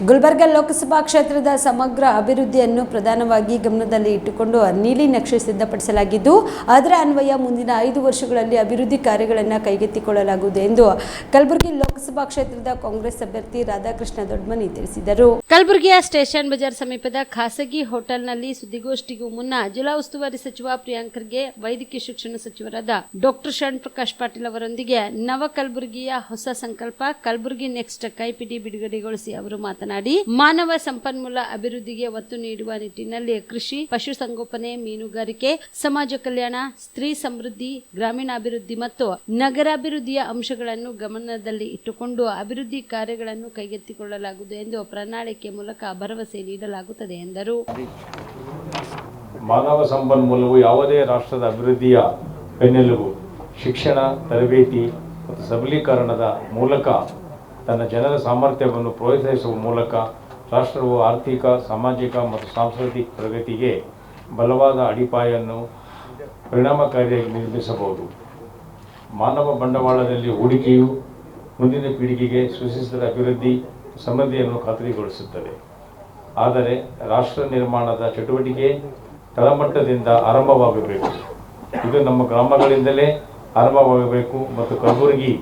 ಗುಲ್ಬರ್ಗ ಲೋಕಸಭಾ ಕ್ಷೇತ್ರದ ಸಮಗ್ರ ಅಭಿವೃದ್ಧಿಯನ್ನು ಪ್ರಧಾನವಾಗಿ ಗಮನದಲ್ಲಿ ಇಟ್ಟುಕೊಂಡು ನೀಲಿ ನಕ್ಷೆ ಸಿದ್ಧಪಡಿಸಲಾಗಿದ್ದು, ಅದರ ಅನ್ವಯ ಮುಂದಿನ 5 ವರ್ಷಗಳಲ್ಲಿ ಅಭಿವೃದ್ಧಿ ಕಾರ್ಯಗಳನ್ನು ಕೈಗೆತ್ತಿಕೊಳ್ಳಲಾಗುವುದು ಎಂದು ಕಲಬುರಗಿ ಲೋಕಸಭಾ ಕ್ಷೇತ್ರದ ಕಾಂಗ್ರೆಸ್ ಅಭ್ಯರ್ಥಿ ರಾಧಾಕೃಷ್ಣ ದೊಡ್ಮನಿ ತಿಳಿಸಿದರು. ಕಲಬುರಗಿಯ ಸ್ಟೇಷನ್ ಬಜಾರ್ ಸಮೀಪದ ಖಾಸಗಿ ಹೋಟೆಲ್ನಲ್ಲಿ ಸುದ್ದಿಗೋಷ್ಠಿಗೂ ಮುನ್ನ ಜಿಲ್ಲಾ ಉಸ್ತುವಾರಿ ಸಚಿವ ಪ್ರಿಯಾಂಕ್ ಖರ್ಗೆ, ವೈದ್ಯಕೀಯ ಶಿಕ್ಷಣ ಸಚಿವರಾದ ಡಾಕ್ಟರ್ ಶರಣ್ ಪ್ರಕಾಶ್ ಪಾಟೀಲ್ ಅವರೊಂದಿಗೆ ನವ ಕಲಬುರಗಿಯ ಹೊಸ ಸಂಕಲ್ಪ ಕಲಬುರಗಿ ನೆಕ್ಸ್ಟ್ ಕೈಪಿಡಿ ಬಿಡುಗಡೆಗೊಳಿಸಿ ಅವರು ಮಾತನಾಡಿ, ಮಾನವ ಸಂಪನ್ಮೂಲ ಅಭಿವೃದ್ಧಿಗೆ ಒತ್ತು ನೀಡುವ ನಿಟ್ಟಿನಲ್ಲಿ ಕೃಷಿ, ಪಶುಸಂಗೋಪನೆ, ಮೀನುಗಾರಿಕೆ, ಸಮಾಜ ಕಲ್ಯಾಣ, ಸ್ತ್ರೀ ಸಮೃದ್ಧಿ, ಗ್ರಾಮೀಣಾಭಿವೃದ್ಧಿ ಮತ್ತು ನಗರಾಭಿವೃದ್ಧಿಯ ಅಂಶಗಳನ್ನು ಗಮನದಲ್ಲಿ ಇಟ್ಟುಕೊಂಡು ಅಭಿವೃದ್ಧಿ ಕಾರ್ಯಗಳನ್ನು ಕೈಗೆತ್ತಿಕೊಳ್ಳಲಾಗುವುದು ಎಂದು ಪ್ರಣಾಳಿಕೆ ಮೂಲಕ ಭರವಸೆ ನೀಡಲಾಗುತ್ತದೆ ಎಂದರು. ಮಾನವ ಸಂಪನ್ಮೂಲವು ಯಾವುದೇ ರಾಷ್ಟ್ರದ ಅಭಿವೃದ್ಧಿಯ ಬೆನ್ನೆಲುಬು. ಶಿಕ್ಷಣ, ತರಬೇತಿ ಮತ್ತು ಸಬಲೀಕರಣದ ಮೂಲಕ ತನ್ನ ಜನರ ಸಾಮರ್ಥ್ಯವನ್ನು ಪ್ರೋತ್ಸಾಹಿಸುವ ಮೂಲಕ ರಾಷ್ಟ್ರವು ಆರ್ಥಿಕ, ಸಾಮಾಜಿಕ ಮತ್ತು ಸಾಂಸ್ಕೃತಿಕ ಪ್ರಗತಿಗೆ ಬಲವಾದ ಅಡಿಪಾಯನ್ನು ಪರಿಣಾಮಕಾರಿಯಾಗಿ ನಿರ್ಮಿಸಬಹುದು. ಮಾನವ ಬಂಡವಾಳದಲ್ಲಿ ಹೂಡಿಕೆಯು ಮುಂದಿನ ಪೀಳಿಗೆಗೆ ಸುಸ್ಥಿರ ಅಭಿವೃದ್ಧಿ, ಸಮೃದ್ಧಿಯನ್ನು ಖಾತ್ರಿಗೊಳಿಸುತ್ತದೆ. ಆದರೆ ರಾಷ್ಟ್ರ ನಿರ್ಮಾಣದ ಚಟುವಟಿಕೆ ತಳಮಟ್ಟದಿಂದ ಆರಂಭವಾಗಬೇಕು. ಇದು ನಮ್ಮ ಗ್ರಾಮಗಳಿಂದಲೇ ಆರಂಭವಾಗಬೇಕು ಮತ್ತು ಕಲಬುರಗಿ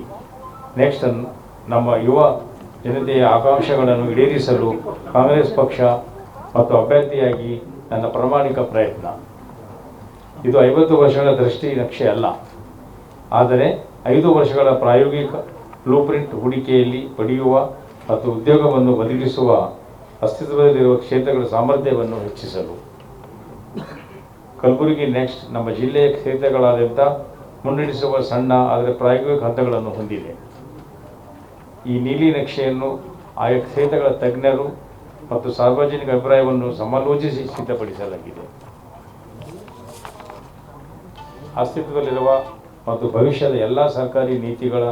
ನೆಕ್ಸ್ಟ್ ನಮ್ಮ ಯುವ ಜನತೆಯ ಆಕಾಂಕ್ಷೆಗಳನ್ನು ಈಡೇರಿಸಲು ಕಾಂಗ್ರೆಸ್ ಪಕ್ಷ ಮತ್ತು ಅಭ್ಯರ್ಥಿಯಾಗಿ ನನ್ನ ಪ್ರಾಮಾಣಿಕ ಪ್ರಯತ್ನ. ಇದು 50 ವರ್ಷಗಳ ದೃಷ್ಟಿ ನಕ್ಷೆ ಅಲ್ಲ, ಆದರೆ 5 ವರ್ಷಗಳ ಪ್ರಾಯೋಗಿಕ ಬ್ಲೂಪ್ರಿಂಟ್. ಹೂಡಿಕೆಯಲ್ಲಿ ಪಡೆಯುವ ಮತ್ತು ಉದ್ಯೋಗವನ್ನು ಒದಗಿಸುವ ಅಸ್ತಿತ್ವದಲ್ಲಿರುವ ಕ್ಷೇತ್ರಗಳ ಸಾಮರ್ಥ್ಯವನ್ನು ಹೆಚ್ಚಿಸಲು. ಕಲಬುರಗಿ ನೆಕ್ಸ್ಟ್ ನಮ್ಮ ಜಿಲ್ಲೆಯ ಕ್ಷೇತ್ರಗಳಾದ್ಯಂತ ಮುನ್ನಡೆಸುವ ಸಣ್ಣ ಆದರೆ ಪ್ರಾಯೋಗಿಕ ಹಂತಗಳನ್ನು ಹೊಂದಿದೆ. ಈ ನೀಲಿ ನಕ್ಷೆಯನ್ನು ಆಯಾ ಕ್ಷೇತ್ರಗಳ ತಜ್ಞರು ಮತ್ತು ಸಾರ್ವಜನಿಕ ಅಭಿಪ್ರಾಯವನ್ನು ಸಮಾಲೋಚಿಸಿ ಸಿದ್ಧಪಡಿಸಲಾಗಿದೆ. ಅಸ್ತಿತ್ವದಲ್ಲಿರುವ ಮತ್ತು ಭವಿಷ್ಯದ ಎಲ್ಲ ಸರ್ಕಾರಿ ನೀತಿಗಳ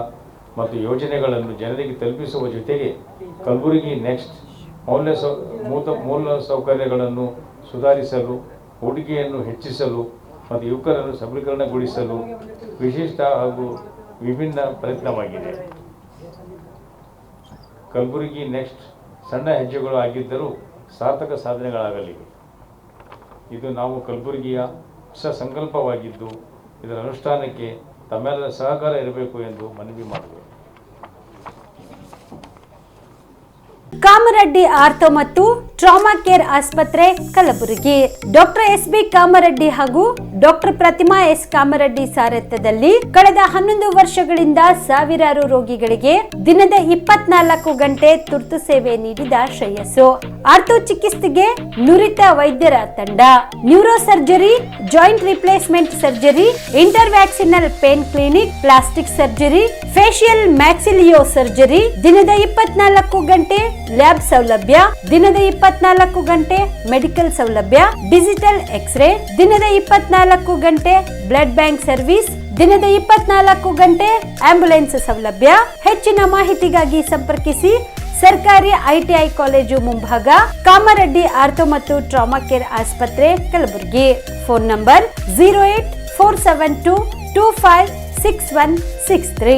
ಮತ್ತು ಯೋಜನೆಗಳನ್ನು ಜನರಿಗೆ ತಲುಪಿಸುವ ಜೊತೆಗೆ ಕಲಬುರಗಿ ನೆಕ್ಸ್ಟ್ ಮೂಲ ಸೌಕರ್ಯಗಳನ್ನು ಸುಧಾರಿಸಲು, ಹೂಡಿಕೆಯನ್ನು ಹೆಚ್ಚಿಸಲು ಮತ್ತು ಯುವಕರನ್ನು ಸಬಲೀಕರಣಗೊಳಿಸಲು ವಿಶಿಷ್ಟ ಹಾಗೂ ವಿಭಿನ್ನ ಪ್ರಯತ್ನವಾಗಿದೆ. ಕಲಬುರಗಿ ನೆಕ್ಸ್ಟ್ ಸಣ್ಣ ಹೆಜ್ಜೆಗಳು ಆಗಿದ್ದರೂ ಸಾರ್ಥಕ ಸಾಧನೆಗಳಾಗಲಿವೆ. ಇದು ನಾವು ಕಲಬುರಗಿಯ ಹೊಸ ಸಂಕಲ್ಪವಾಗಿದ್ದು, ಇದರ ಅನುಷ್ಠಾನಕ್ಕೆ ತಮ್ಮೆಲ್ಲರ ಸಹಕಾರ ಇರಬೇಕು ಎಂದು ಮನವಿ ಮಾಡಿದೆ. ಕಾಮರೆಡ್ಡಿ ಆರ್ಥೋ ಮತ್ತು ಟ್ರಾಮಾ ಕೇರ್ ಆಸ್ಪತ್ರೆ ಕಲಬುರಗಿ. Doctor S B. ಕಾಮರೆಡ್ಡಿ ಹಾಗೂ ಡಾಕ್ಟರ್ ಪ್ರತಿಮಾ ಎಸ್. ಕಾಮರೆಡ್ಡಿ ಸಾರಥ್ಯದಲ್ಲಿ ಕಳೆದ 11 ವರ್ಷಗಳಿಂದ ಸಾವಿರಾರು ರೋಗಿಗಳಿಗೆ ದಿನದ 24 ಗಂಟೆ ತುರ್ತು ಸೇವೆ ನೀಡಿದ ಶ್ರೇಯಸ್ಸು. ಆರ್ಥೋ ಚಿಕಿತ್ಸೆಗೆ ನುರಿತ ವೈದ್ಯರ ತಂಡ, neuro surgery, joint replacement surgery, interventional pain clinic, plastic surgery, facial maxillo surgery, ದಿನದ 24 ಗಂಟೆ ಲ್ಯಾಬ್ ಸೌಲಭ್ಯ, ದಿನದ 24 ಗಂಟೆ ಮೆಡಿಕಲ್ ಸೌಲಭ್ಯ, ಡಿಜಿಟಲ್ ಎಕ್ಸ್ರೇ, ದಿನದ 24 ಗಂಟೆ ಬ್ಲಡ್ ಬ್ಯಾಂಕ್ ಸರ್ವಿಸ್, ದಿನದ 24 ಗಂಟೆ ಆಂಬ್ಯುಲೆನ್ಸ್ ಸೌಲಭ್ಯ. ಹೆಚ್ಚಿನ ಮಾಹಿತಿಗಾಗಿ ಸಂಪರ್ಕಿಸಿ ಸರ್ಕಾರಿ ಐಟಿಐ ಕಾಲೇಜು ಮುಂಭಾಗ, ಕಾಮರೆಡ್ಡಿ ಆರ್ಥೋ ಮತ್ತು ಟ್ರಾಮಾ ಕೇರ್ ಆಸ್ಪತ್ರೆ ಕಲಬುರಗಿ. Phone number 084722566163.